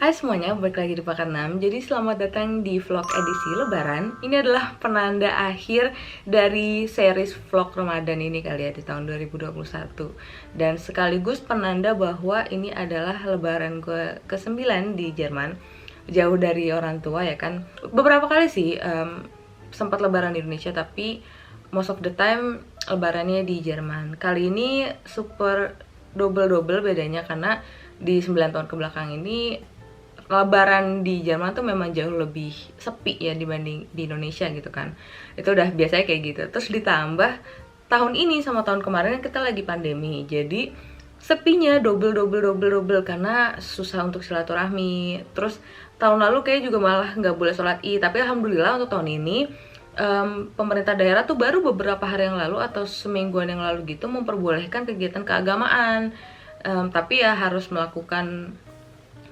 Hai semuanya, balik lagi di Pakan 6. Jadi selamat datang di vlog edisi Lebaran. Ini adalah penanda akhir dari series vlog Ramadan ini kali ya di tahun 2021. Dan sekaligus penanda bahwa ini adalah Lebaran gue ke-9 di Jerman. Jauh dari orang tua ya kan. Beberapa kali sih sempat Lebaran di Indonesia, tapi most of the time Lebarannya di Jerman. Kali ini super double bedanya karena di 9 tahun kebelakang ini Lebaran di Jerman tuh memang jauh lebih sepi ya dibanding di Indonesia gitu kan. Itu udah biasanya kayak gitu. Terus ditambah tahun ini sama tahun kemarin kita lagi pandemi. Jadi sepinya double karena susah untuk silaturahmi. Terus tahun lalu kayak juga malah nggak boleh sholat Id. Tapi alhamdulillah untuk tahun ini pemerintah daerah tuh baru beberapa hari yang lalu atau semingguan yang lalu gitu memperbolehkan kegiatan keagamaan. Tapi ya harus melakukan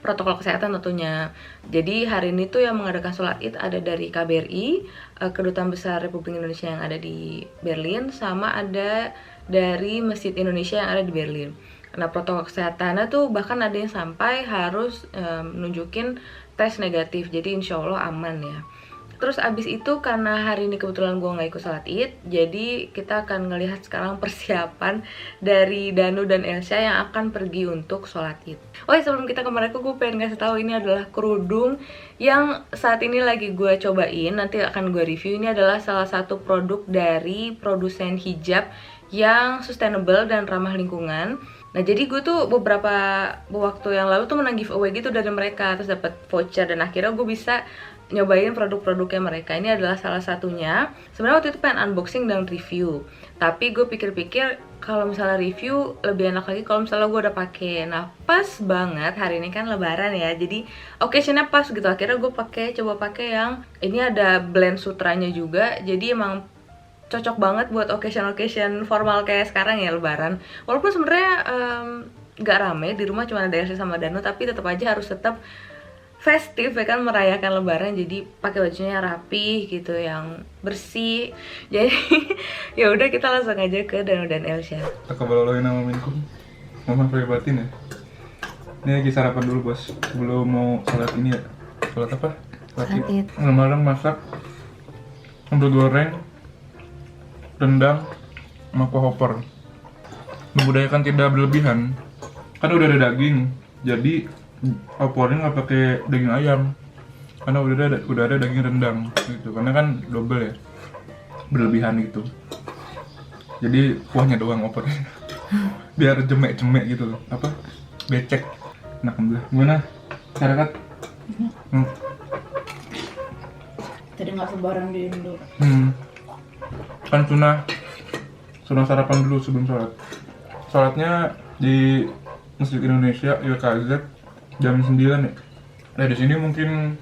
protokol kesehatan tentunya. Jadi hari ini tuh yang mengadakan sholat id ada dari KBRI, Kedutaan Besar Republik Indonesia yang ada di Berlin, sama ada dari Masjid Indonesia yang ada di Berlin. Nah protokol kesehatannya tuh bahkan ada yang sampai harus nunjukin tes negatif, jadi insya Allah aman ya. Terus abis itu karena hari ini kebetulan gue nggak ikut sholat id, jadi kita akan ngelihat sekarang persiapan dari Danu dan Elsa yang akan pergi untuk sholat id. Oh ya sebelum kita ke mereka, gue pengen ngasih tahu ini adalah kerudung yang saat ini lagi gue cobain, nanti akan gue review. Ini adalah salah satu produk dari produsen hijab yang sustainable dan ramah lingkungan. Nah jadi gue tuh beberapa waktu yang lalu tuh menang giveaway gitu dari mereka, terus dapat voucher dan akhirnya gue bisa nyobain produk-produknya mereka. Ini adalah salah satunya. Sebenarnya waktu itu pengen unboxing dan review, tapi gue pikir-pikir kalau misalnya review lebih enak lagi kalau misalnya gue udah pakai. Nah pas banget hari ini kan Lebaran ya, jadi occasionnya pas gitu. Akhirnya gue coba pakai yang ini, ada blend sutranya juga, jadi emang cocok banget buat occasion formal kayak sekarang ya Lebaran. Walaupun sebenarnya nggak rame di rumah, cuma ada Elsa sama Danu, tapi tetap aja harus tetap festif ya kan, merayakan Lebaran. Jadi pakai bajunya rapi gitu, yang bersih. Jadi ya udah kita langsung aja ke Danu dan Elsa. Takabaloloin nama minkum. Mama pribatin ya. Ini lagi sarapan dulu bos, sebelum mau sholat ini ya. Sholat apa? Sholat Id. Malam masak sambal goreng, rendang, sama kuah opor. Membudayakan tidak berlebihan. Kan udah ada daging, jadi opornya nggak pakai daging ayam, karena udah ada daging rendang gitu. Karena kan double ya, berlebihan gitu. Jadi kuahnya doang opornya, biar jemek gitu, apa becek. Enak banget. Gimana cara kat? Tadi nggak sebarang di Indo. Kan sunah sarapan dulu sebelum sholat. Sholatnya di Masjid Indonesia YKZ jam 9 ya. Nah di sini mungkin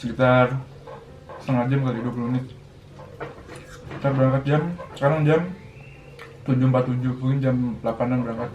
sekitar setengah jam kali, 20 menit. Kita berangkat sekarang jam 7.47, mungkin jam 8-an berangkat.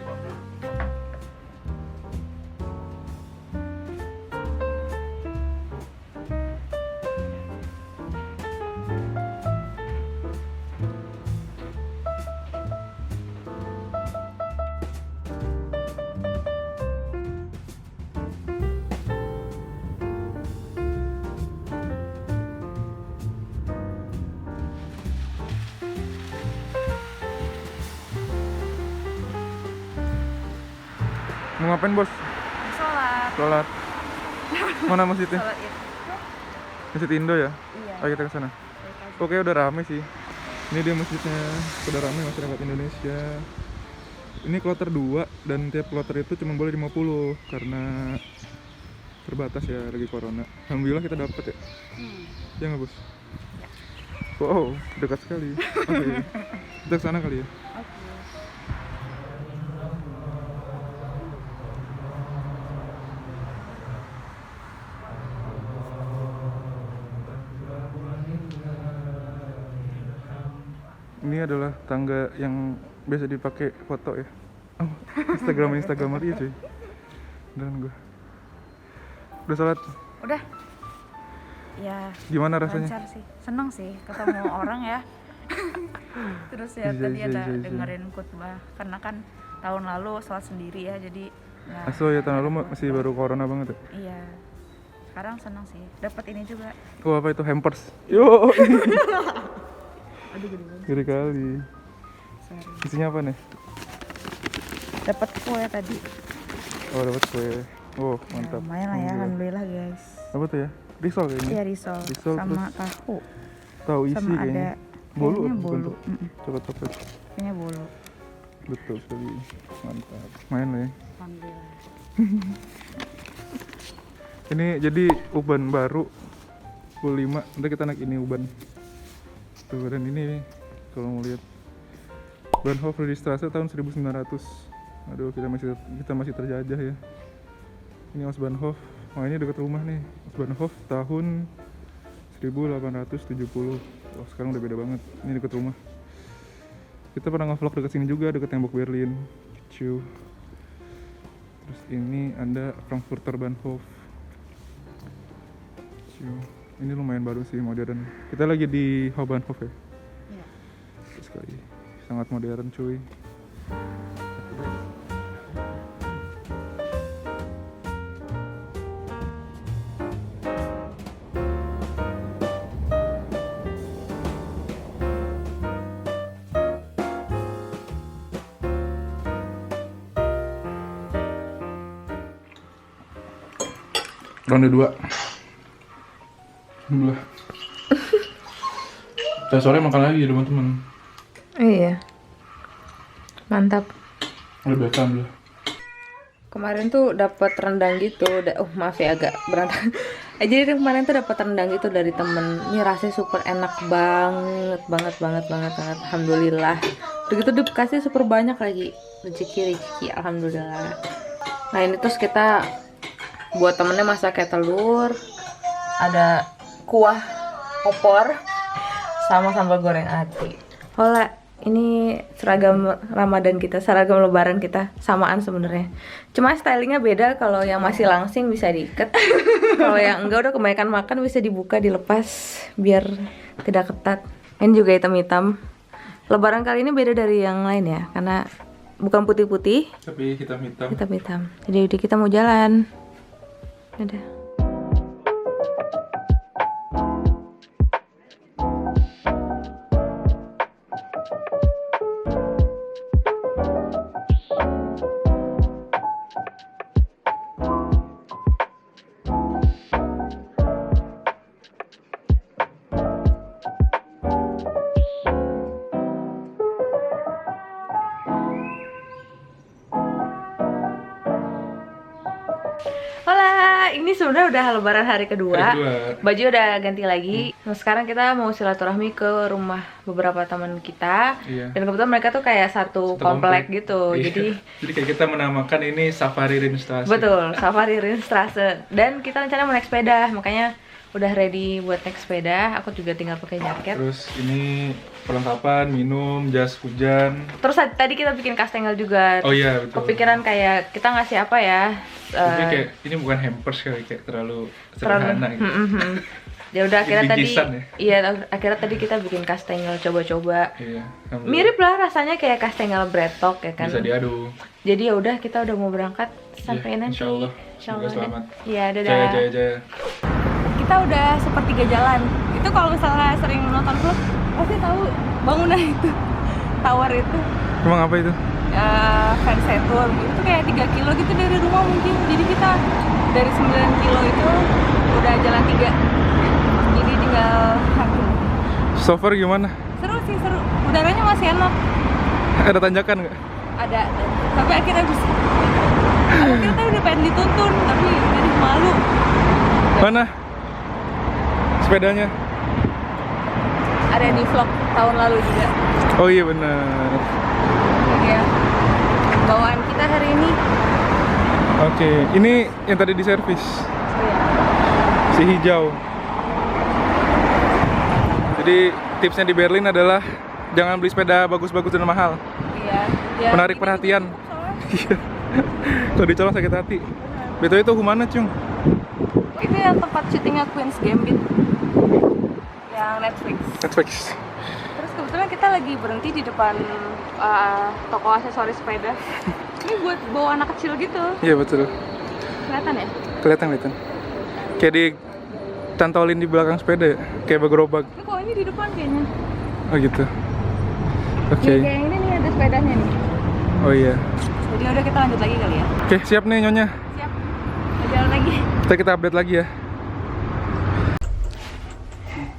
Mau ngapain bos? Sholat. Sholat. Mana masjidnya? Sholat Id. Masjid Indo ya? Iya. Ayo kita ke sana. Oke, udah rame sih. Ini dia masjidnya. Udah rame masyarakat Indonesia. Ini kloter 2 dan tiap kloter itu cuma boleh 50 karena terbatas ya, lagi corona. Alhamdulillah kita dapat ya. Ya nggak bos? Wow, dekat sekali. Oke. Kita ke sana kali ya. Ini adalah tangga yang biasa dipakai foto ya. Oh, Instagram dia cuy. Dan gue udah sholat. Udah. Ya. Gimana rasanya? Lancar sih. Seneng sih ketemu orang ya. Terus ya Iya, tadi iya, ada iya, iya. dengerin khutbah karena kan tahun lalu sholat sendiri ya, jadi Ya, Aso ya tahun lalu masih baru corona banget ya. iya. Sekarang senang sih. Dapat ini juga. Oh apa itu hampers? Yo. Aduh gede banget. Gede kali. Sorry. Isinya apa nih? Dapat kue tadi. Oh dapat kue. Oh Ya, mantap. lumayan lah ya, alhamdulillah guys. Apa tuh ya? Risol kayaknya. Iya risol Risol sama terus tahu. tahu isi Sama kayaknya. ada Bolu kayaknya apa bukan bolu. tuh? Coklat-coklat. Kayaknya bolu. Betul sekali. Mantap. Main lah ya. Alhamdulillah. Ini jadi uban baru 25. Nanti kita naik ini uban. Tuh dan ini nih, kalau mau lihat Bahnhof Friedrichstraße tahun 1900. Aduh, kita masih terjajah ya. Ini Ostbahnhof. Oh, ini dekat rumah nih. Ostbahnhof tahun 1870. Wah, sekarang udah beda banget. Ini dekat rumah. Kita pernah nge-vlog dekat sini juga, dekat tembok Berlin. Ciu. Terus ini ada Frankfurter Bahnhof. Ciu. Ini lumayan baru sih, modern. Kita lagi di Hauptbahnhof ya. Iya. Terus sekali. Sangat modern cuy. Ronde 2. Alhamdulillah. Kita sore makan lagi ya teman-teman. Iya. Mantap. Udah biasa alhamdulillah. Kemarin tuh dapat rendang gitu. Maaf ya agak berantakan. Jadi kemarin tuh dapat rendang gitu dari temen. Ini rasanya super enak banget. Alhamdulillah. Begitu dikasih super banyak lagi. Rezeki. Alhamdulillah. Nah ini terus kita buat temennya masak kayak telur. Ada kuah opor sama sambal goreng ati. Hola. Ini seragam Ramadan kita, seragam Lebaran kita samaan sebenarnya. Cuma stylingnya beda. Kalau yang masih langsing bisa diikat. Kalau yang enggak udah kebanyakan makan bisa dibuka, dilepas biar tidak ketat. Ini juga hitam-hitam. Lebaran kali ini beda dari yang lain ya, karena bukan putih-putih, Tapi hitam-hitam. hitam-hitam. Jadi kita mau jalan. Dadah. Hola, ini sebenarnya udah lebaran hari kedua. Baju udah ganti lagi. Nah, sekarang kita mau silaturahmi ke rumah beberapa teman kita. Iya. Dan kebetulan mereka tuh kayak satu komplek gitu. Iya. Jadi kayak kita menamakan ini Safari Rinstraße. Betul, Safari Rinstraße. Dan kita rencana mau naik sepeda, makanya udah ready buat naik sepeda. Aku juga tinggal pakai jaket. Terus ini perlengkapan, minum, jas hujan. Terus tadi kita bikin kastengel juga. Oh iya betul. Kepikiran kayak kita ngasih apa ya? Tapi kayak ini bukan hampers kali, kayak terlalu sederhana gitu. Ya udah akhirnya tadi Bingkisan ya? iya akhirnya tadi kita bikin kastengel coba-coba. Iya. Mirip lah rasanya kayak kastengel bretok ya kan. Bisa diadu. Jadi ya udah kita udah mau berangkat sampai Iya, nanti. insyaallah. Insyaallah. Semoga selamat. Iya, dadah. Jaya. Kita udah sepertiga jalan. Itu kalau misalnya sering nonton vlog pasti tahu bangunan itu. Tower itu. Emang apa itu? Fansetur itu kayak 3 kilo gitu dari rumah mungkin. Jadi kita dari 9 kilo itu udah jalan 3. Jadi tinggal So far gimana? seru sih, seru. Udaranya masih enak. Ada tanjakan nggak? Ada. Sampai akhirnya bisa. Akhirnya kita udah pengen dituntun, tapi jadi malu. Mana? Sepedanya? Ada di vlog tahun lalu juga. Oh iya benar. Ya. Bawaan kita hari ini. Oke, ini yang tadi di servis. Si hijau. Jadi tipsnya di Berlin adalah jangan beli sepeda bagus-bagus dan mahal. Iya. Ya, Menarik ini perhatian. juga soalnya. Iya. Kalau dicolong sakit hati. Betul itu humana cung. Itu yang tempat syutingnya Queen's Gambit. Yang Netflix. Netflix. Terus kebetulan kita lagi berhenti di depan toko aksesoris sepeda. ini buat bawa anak kecil gitu. Iya betul. Kelihatan ya? Kelihatan. Kayak ditantolin di belakang sepeda, kayak gerobak. Ini kok ini di depan kayaknya. Oh gitu. Oke. Kayak yang ini nih ada sepedanya nih. Oh iya. Jadi udah kita lanjut lagi kali ya. Oke, siap nih Nyonya. Siap. Kita jalan lagi. Kita update lagi ya.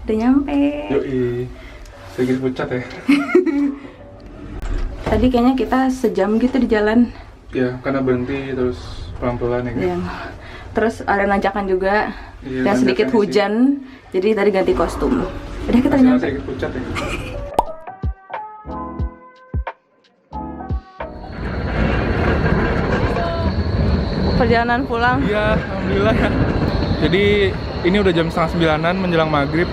Udah nyampe. Yoi. Sedikit pucat ya. Tadi kayaknya kita sejam gitu di jalan. Ya, karena berhenti terus pelan-pelan ya kan. Yang terus ada nanjakan juga. Iya, Dan sedikit nanjakan hujan. Jadi tadi ganti kostum. Udah kita Masih nyampe. sedikit pucat ya. Perjalanan pulang. Iya, alhamdulillah ya. Jadi ini udah jam 8:30 menjelang maghrib.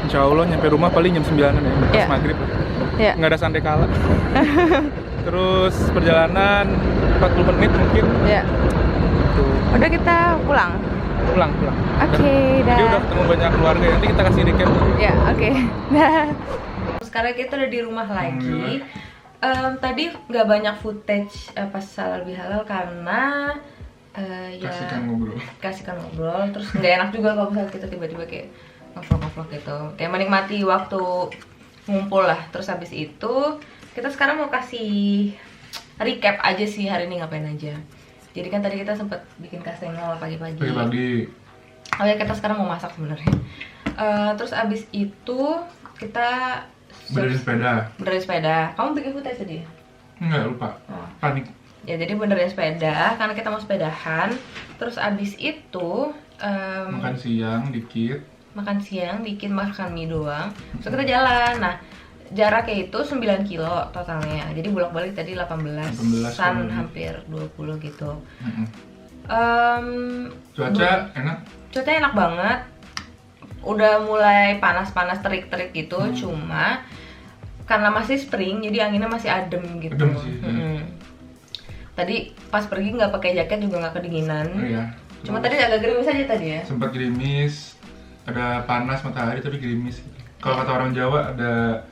Insya Allah nyampe rumah paling jam 9 ya, pas Iya. maghrib. Iya. Nggak ada santai kala. Terus perjalanan 40 menit mungkin. Ya. Tuh. Udah kita pulang. Pulang. Oke, dah. Jadi udah ketemu banyak keluarga, nanti kita kasih recap. Ya, oke. Dah. Sekarang kita udah di rumah lagi. Tadi nggak banyak footage pas halal bihalal karena ya kasihkan ngobrol. Terus nggak enak juga kalau misalnya kita tiba-tiba kayak ngevlog gitu. Kayak menikmati waktu ngumpul lah. Terus habis itu kita sekarang mau kasih recap aja sih hari ini ngapain aja. Jadi kan tadi kita sempat bikin kastengel pagi-pagi. Oh ya, kita sekarang mau masak sebenarnya. Terus abis itu kita benerin sepeda. Kamu bikin footage tadi? Enggak, lupa. Panik. Ya jadi benerin sepeda karena kita mau sepedahan. Terus abis itu Makan siang dikit, makan mie doang. Terus kita jalan. Nah, jaraknya itu 9 kilo totalnya. Jadi bolak-balik tadi 18-an, hampir 20 gitu. Cuaca enak. Cuacanya enak banget. Udah mulai panas-panas terik-terik gitu, cuma karena masih spring jadi anginnya masih adem gitu. Adem sih. Tadi pas pergi nggak pakai jaket juga nggak kedinginan. Oh iya. Cuma tadi agak gerimis aja tadi ya. Sempat gerimis, ada panas matahari tapi gerimis. Kalau kata orang Jawa ada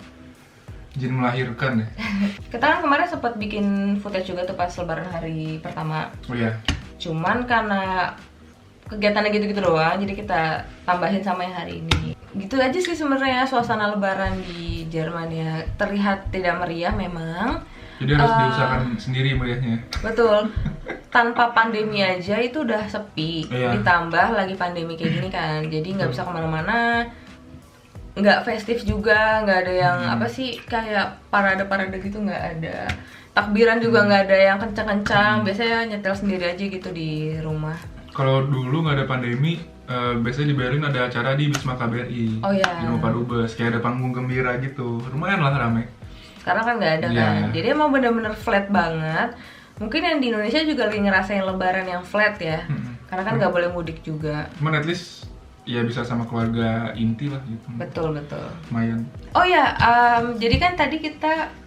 jin melahirkan ya. Kita kan kemarin sempat bikin footage juga tuh pas lebaran hari pertama. Oh iya. Cuman karena kegiatannya gitu-gitu doang, jadi kita tambahin sama yang hari ini. Gitu aja sih sebenarnya suasana lebaran di Jerman ya. Terlihat tidak meriah memang. Jadi harus diusahakan sendiri meriahnya. Betul. Tanpa pandemi aja itu udah sepi. Iya. Ditambah lagi pandemi kayak gini kan, jadi nggak bisa kemana-mana. Nggak festif juga, nggak ada yang apa sih kayak parade-parade gitu, nggak ada. Takbiran juga nggak ada yang kencang-kencang. Biasanya nyetel sendiri aja gitu di rumah. Kalau dulu nggak ada pandemi, biasanya di Berlin ada acara di Wisma KBRI. Oh iya. Di rumah Dubes, kayak ada panggung gembira gitu. Lumayan lah ramai. Sekarang kan nggak ada kan. Jadi emang bener-bener flat banget. Mungkin yang di Indonesia juga lagi ngerasain lebaran yang flat ya. Karena kan nggak boleh mudik juga. Cuman at least ya bisa sama keluarga inti lah gitu. Betul. Lumayan. Oh ya, jadi kan tadi kita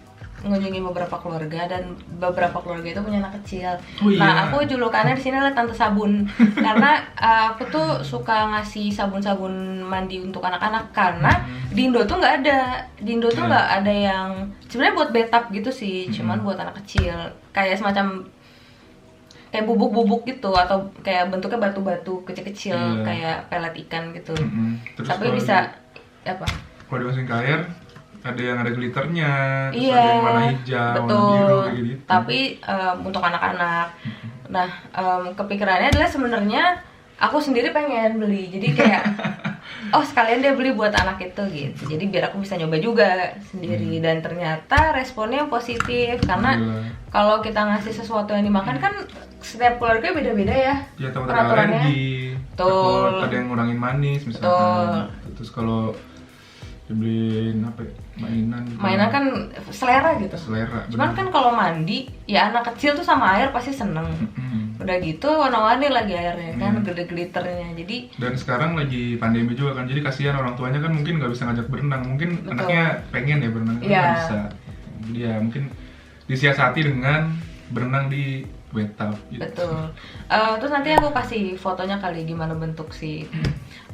ngunjungi beberapa keluarga dan beberapa keluarga itu punya anak kecil. Oh, iya. Nah, aku julukannya di sini adalah Tante Sabun karena aku tuh suka ngasih sabun-sabun mandi untuk anak-anak karena di Indo tuh nggak ada. Di Indo tuh nggak ada yang sebenarnya buat bathtub gitu sih, cuman buat anak kecil. Kayak semacam kayak bubuk-bubuk gitu atau kayak bentuknya batu-batu kecil-kecil kayak pelet ikan gitu. Terus Tapi bisa apa? Kalau dimasukin ke air ada yang ada glitternya, terus Iya, ada yang warna hijau, betul. warna biru kayak gitu. Tapi untuk anak-anak. Nah, kepikirannya adalah sebenarnya aku sendiri pengen beli. Jadi kayak oh sekalian dia beli buat anak itu gitu. Jadi biar aku bisa nyoba juga sendiri dan ternyata responnya positif karena kalau kita ngasih sesuatu yang dimakan kan setiap keluarga beda-beda ya. Ya takut ada alergi, takut ada yang ngurangin manis misalnya. Terus kalau dibeliin apa ya? Mainan kan selera gitu. Cuman kan kalau mandi ya anak kecil tuh sama air pasti seneng. Udah gitu warna-warni lagi airnya kan, gede glitternya. Jadi dan sekarang lagi pandemi juga kan, jadi kasihan orang tuanya kan mungkin nggak bisa ngajak berenang. Mungkin anaknya pengen ya berenang, nggak bisa. Jadi ya mungkin disiasati dengan berenang di betap gitu. Betul. Terus nanti aku kasih fotonya kali gimana bentuk sih.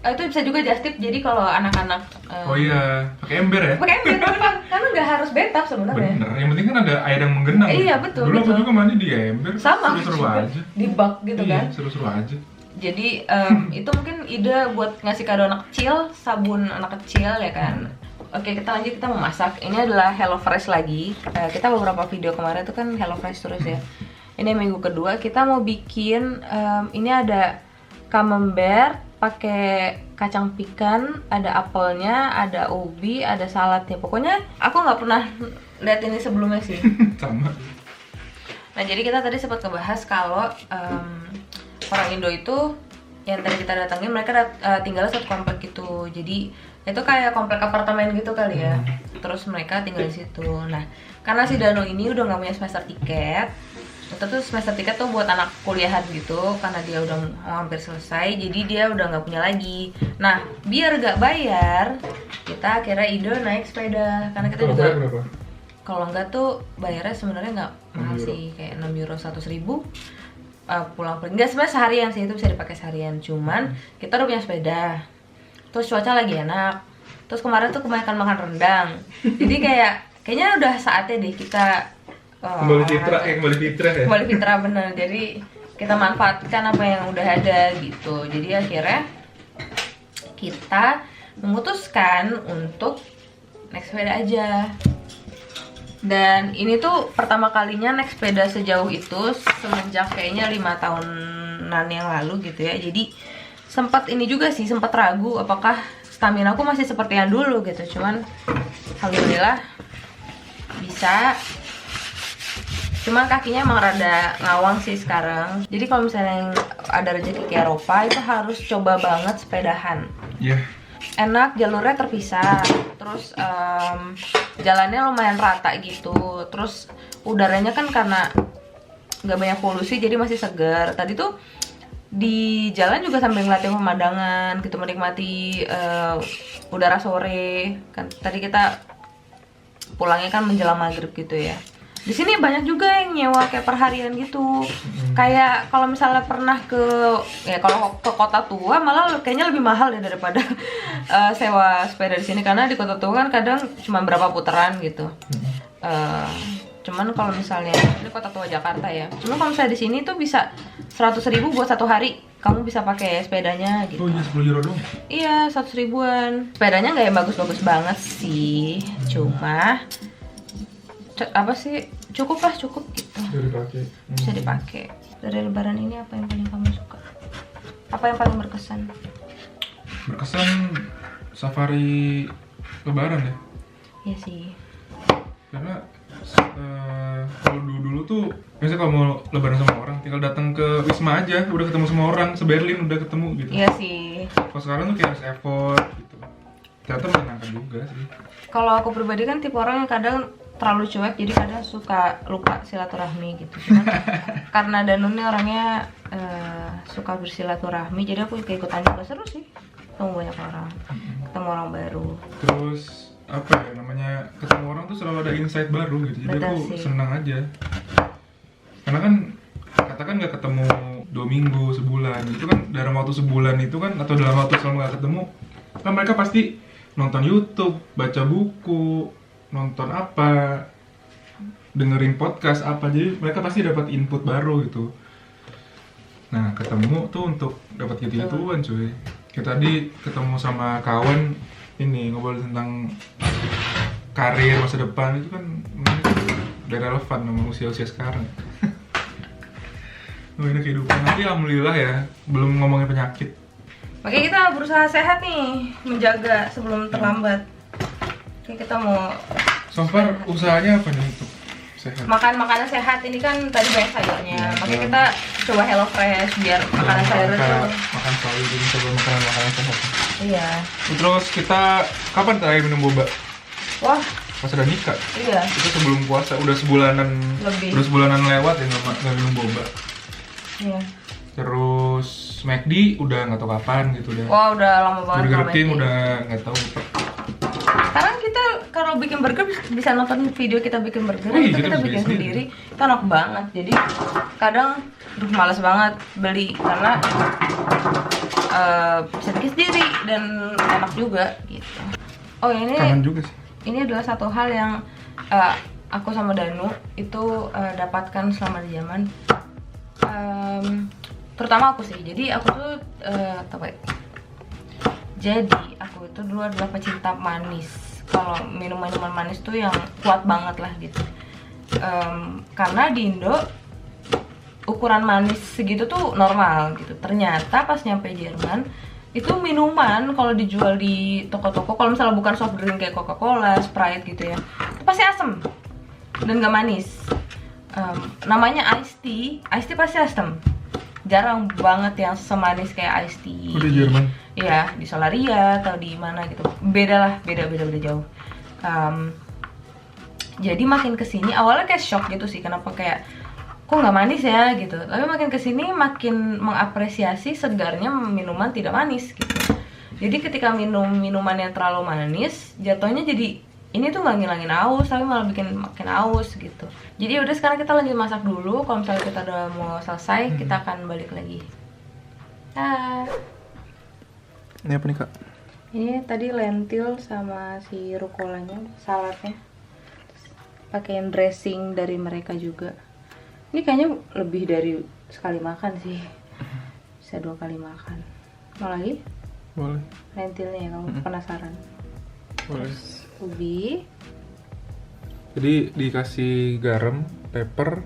Itu bisa juga just tip. Jadi kalau anak-anak Oh iya, pakai ember ya? pakai ember bener. Karena nggak harus betap sebenarnya. Bener, yang penting kan ada air yang menggenang. Iya, gitu. betul, Dulu aku betul. juga mandi di ember, Sama seru-seru juga. aja. Di bak gitu Iya, kan. seru-seru aja. Jadi itu mungkin ide buat ngasih kado anak kecil, sabun anak kecil ya kan. Oke, kita lanjut, kita mau masak. Ini adalah HelloFresh lagi. Kita beberapa video kemarin itu kan HelloFresh terus ya. Ini minggu kedua kita mau bikin ini ada camembert pakai kacang pikan, ada apelnya, ada ubi, ada saladnya. Pokoknya aku nggak pernah lihat ini sebelumnya sih. Sama. Nah, jadi kita tadi sempat ngebahas kalau orang Indo itu yang tadi kita datangin, mereka tinggalnya satu komplek gitu. Jadi itu kayak komplek apartemen gitu kali ya. Terus mereka tinggal di situ. Nah, karena si Dano ini udah nggak punya semester tiket. Itu tuh semester tiket tuh buat anak kuliahan gitu, karena dia udah mau hampir selesai, jadi dia udah nggak punya lagi. Nah, biar nggak bayar, kita akhirnya ide naik sepeda, karena kita Kalau juga bayar berapa? kalau nggak tuh bayarnya sebenarnya nggak mahal 6 euro. sih, kayak 6 euro 100 ribu pulang pergi. Nggak sebenarnya seharian sih, itu bisa dipakai seharian. Cuman kita udah punya sepeda, terus cuaca lagi enak, terus kemarin tuh kebanyakan makan rendang, jadi kayaknya udah saatnya deh kita Kembali fitrah ya? kembali fitrah bener. Jadi kita manfaatkan apa yang udah ada gitu. Jadi akhirnya kita memutuskan untuk naik sepeda aja. Dan ini tuh pertama kalinya naik sepeda sejauh itu semenjak kayaknya 5 tahunan yang lalu gitu ya. Jadi sempat ini juga sih, sempat ragu apakah stamina aku masih seperti yang dulu gitu. Cuman alhamdulillah bisa. Cuman kakinya emang rada ngawang sih sekarang. Jadi kalau misalnya yang ada rezeki ke Eropa itu harus coba banget sepedahan. Iya. Enak, jalurnya terpisah, terus jalannya lumayan rata gitu, terus udaranya kan karena nggak banyak polusi jadi masih segar. Tadi tuh di jalan juga sambil ngeliatin pemandangan gitu, menikmati udara sore. Kan tadi kita pulangnya kan menjelang maghrib gitu ya. Di sini banyak juga yang nyewa kayak perharian gitu. Kayak kalau misalnya pernah kalau ke kota tua malah kayaknya lebih mahal ya daripada sewa sepeda di sini, karena di kota tua kan kadang cuma berapa putaran gitu. Cuman kalau misalnya ini kota tua Jakarta ya. Cuman kalau misalnya di sini tuh bisa 100 ribu buat satu hari. Kamu bisa pakai sepedanya gitu. Oh iya, 10 euro dong. Iya, 100 ribuan. Sepedanya nggak yang bagus-bagus banget sih. Cuma apa sih, cukup gitu, Bisa dipakai. bisa dipakai. Dari lebaran ini apa yang paling kamu suka, apa yang paling berkesan? Berkesan safari lebaran ya. Iya sih, Karena kalau dulu tuh biasanya kalau mau lebaran sama orang tinggal datang ke Wisma aja, udah ketemu sama orang, se-Berlin udah ketemu gitu. iya sih. Kalau sekarang tuh kayak harus effort gitu. Ternyata menyenangkan juga sih. Kalau aku pribadi kan tipe orang yang kadang terlalu cuek, jadi kadang suka lupa silaturahmi gitu. Cuman karena Danun ini orangnya suka bersilaturahmi, jadi aku ikutan juga. Seru sih, ketemu banyak orang, ketemu orang baru. Terus apa ya namanya, ketemu orang tuh selalu ada insight baru gitu. Jadi Betul aku sih. senang aja. Karena kan katakan nggak ketemu 2 minggu, sebulan, itu kan dalam waktu sebulan itu kan, atau dalam waktu selama nggak ketemu kan mereka pasti nonton YouTube, baca buku, nonton apa, dengerin podcast apa, jadi mereka pasti dapat input baru gitu. Nah, ketemu tuh untuk dapat gitu-gituan cuy. Kayak tadi ketemu sama kawan ini ngobrol tentang karir masa depan, itu kan udah relevan sama usia-usia sekarang. Oh, ini kehidupan. Nanti alhamdulillah ya, belum ngomongin penyakit. Makanya kita berusaha sehat nih, menjaga sebelum terlambat. Oke, kita mau So far usahanya apa nih untuk sehat? makan makanan sehat. Ini kan tadi banyak sayurnya, Iya, makanya kan. kita coba HelloFresh biar makanan sayur itu. Makan sayur, jadi coba makanan sehat. Iya. Terus kita kapan terakhir minum boba? Wah, Pas udah nikah. iya. Itu sebelum puasa, udah sebulanan Lebih. Udah sebulanan lewat ya nggak minum boba. Iya. Terus McD udah nggak tahu kapan gitu udah. Wah, udah lama banget. Burger sama King Messi. udah nggak tahu. Sekarang kita kalau bikin burger bisa nonton video kita bikin burger, Oh, iya, itu kita kita bisa bikin bikin sendiri, itu enak banget. Jadi kadang males banget beli karena bisa bikin sendiri dan enak juga gitu. Oh ini Kangen juga sih. ini adalah satu hal yang aku sama Danu itu dapatkan selama di Yaman. Terutama aku sih. Jadi aku tuh jadi aku itu dulu adalah pecinta manis. Kalau minuman manis tuh yang kuat banget lah gitu. Karena di Indo ukuran manis segitu tuh normal gitu. Ternyata pas nyampe Jerman itu minuman kalau dijual di toko-toko, kalau misalnya bukan soft drink kayak Coca-Cola, Sprite gitu ya, itu pasti asem dan gak manis. Namanya iced tea pasti asem. Jarang banget yang semanis kayak iced tea. Udah Jerman. Iya, di Solaria atau di mana gitu. Beda jauh. Jadi makin kesini awalnya kayak shock gitu sih, kenapa kayak kok nggak manis ya gitu. Tapi makin kesini makin mengapresiasi segarnya minuman tidak manis gitu. Jadi ketika minum minuman yang terlalu manis, jatuhnya jadi ini tuh nggak ngilangin aus, tapi malah bikin makin aus gitu. Jadi udah sekarang kita lanjut masak dulu. Kalau misalnya kita udah mau selesai, kita akan balik lagi. Ini apa nih kak? Ini tadi lentil sama si rukolanya, saladnya. Pakein dressing dari mereka juga. Ini kayaknya lebih dari sekali makan sih. Bisa 2 kali makan. Mau lagi? Boleh. Lentilnya ya, kamu penasaran. Boleh. Ubi, Jadi dikasih garam, pepper,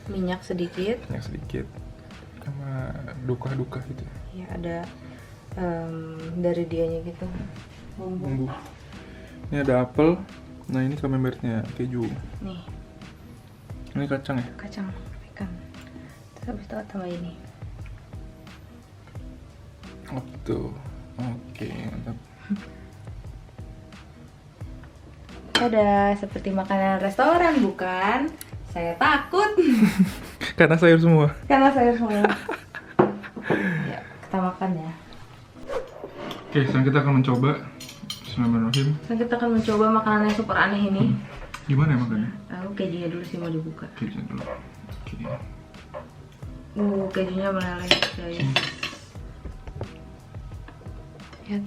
minyak sedikit. yang sedikit, sama duka-duka gitu. Ya ada dari dianya gitu. Bumbu. Bumbu. Ini ada apel. Nah ini camembertnya, keju. Nih, Ini kacang ya? kacang ikan. Terus habis itu tambah ini. Oh tuh. Oke, mantap. Ada seperti makanan restoran bukan? Saya takut. Karena sayur semua. Karena saya semua. Ya, kita makan ya. Oke, sekarang kita akan mencoba. Bismillahirrahmanirrahim. Sekarang kita akan mencoba makanan yang super aneh ini. Gimana ya makannya? Aku kejunya dulu sih mau dibuka. Keju dulu. Oke. Kejunya meleleh guys. Lihat.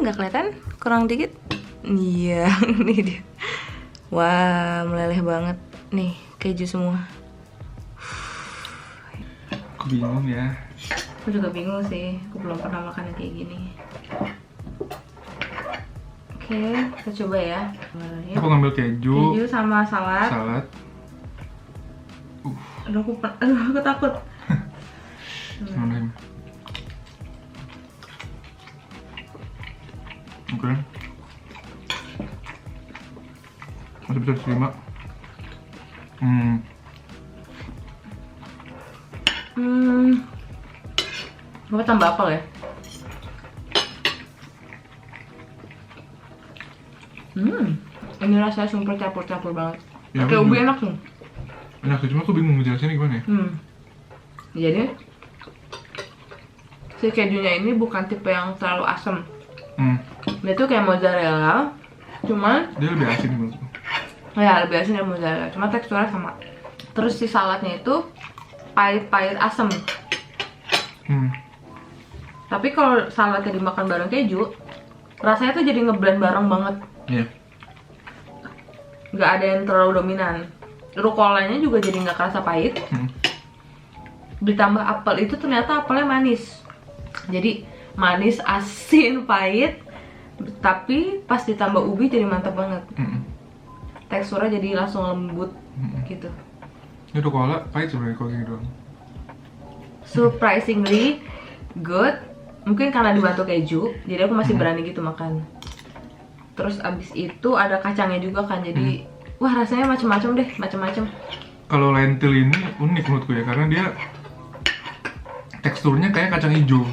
Nggak kelihatan? Kurang dikit. Iya, ini dia. Wah, meleleh banget. Nih, keju semua. Aku bingung ya. Aku juga bingung sih. Aku belum pernah makan yang kayak gini. Oke, kita coba ya. Aku ngambil keju, Keju sama salad. salad. Aduh, aku takut. Bismillahirrahmanirrahim. Oke. Masih bisa diterima. Gue tambah apel ya. Ini rasanya super campur-campur banget. Ya, Pakai aku ubi juga. enak tuh. Enak sih, cuma aku bingung ngejelasinnya gimana ya. Jadi si kejunya ini bukan tipe yang terlalu asam. Dia tuh kayak mozzarella, cuman Dia lebih asin menurutku. ya lebih asin dari mozzarella, cuma teksturnya sama. Terus si saladnya itu pahit-pahit asam. Tapi kalau saladnya dimakan bareng keju, rasanya tuh jadi ngeblend bareng banget. Iya. Nggak ada yang terlalu dominan. Rukolanya juga jadi nggak kerasa pahit. Ditambah apel itu ternyata apelnya manis. Jadi manis, asin, pahit. Tapi pas ditambah ubi jadi mantap banget. Teksturnya jadi langsung lembut gitu. Ini udah cola, pahit sebenarnya kalau gini doang. Surprisingly good. Mungkin karena dibantu keju, jadi aku masih berani gitu makan. Terus abis itu ada kacangnya juga kan, jadi wah rasanya macem-macem deh, macem-macem. Kalau lentil ini unik menurutku ya, karena dia teksturnya kayak kacang hijau.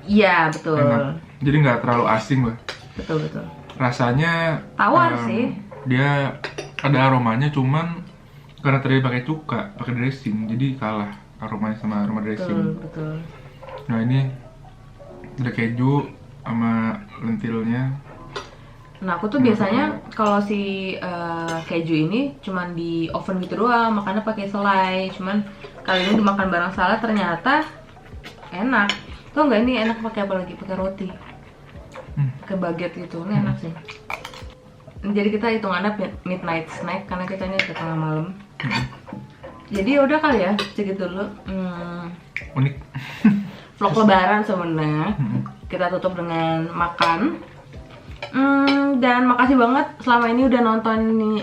Iya betul, Enak. Jadi nggak terlalu asing lah. betul. Rasanya Tawar sih. Dia ada aromanya, cuman karena tadi pakai cuka, pakai dressing, jadi kalah aromanya sama aroma dressing. Betul. Nah ini ada keju sama lentilnya. Nah aku tuh biasanya kalau si keju ini cuman di oven gitu doang, makannya pakai selai. Cuman kali ini dimakan bareng salad ternyata enak. Tuh nggak, ini enak pakai apa lagi? Pakai roti, pakai baguette gitu, ini enak sih. Jadi kita hitungannya midnight snack karena kita ini ke tengah malam. Jadi udah kali ya, segitu dulu. Unik. Vlog lebaran sebenarnya. Kita tutup dengan makan. Dan makasih banget selama ini udah nonton nih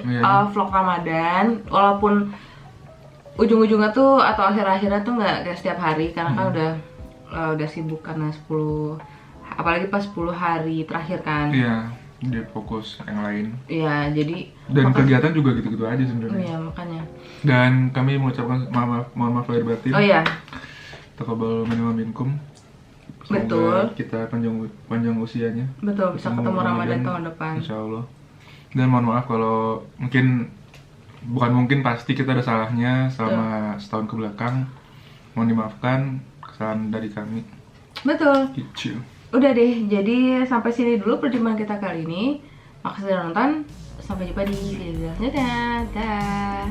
vlog Ramadan. Walaupun ujung-ujungnya tuh atau akhir-akhirnya tuh nggak kayak setiap hari karena kan udah sibuk karena 10, apalagi pas 10 hari terakhir kan. Iya, dia fokus yang lain. Iya, jadi Dan kegiatan juga gitu-gitu aja sebenarnya. iya, makanya. Dan kami mengucapkan mohon maaf lahir batin. Oh iya, Taqabbal minna minkum. Semoga betul. kita panjang usianya. Betul, bisa ketemu Ramadan tahun depan. Insya Allah. Dan mohon maaf kalau bukan mungkin pasti kita ada salahnya selama setahun ke belakang. Mohon dimaafkan kesalahan dari kami. Betul. Gitu. Udah deh, jadi sampai sini dulu perjumpaan kita kali ini. Makasih udah nonton. Sampai jumpa di video selanjutnya. Dah.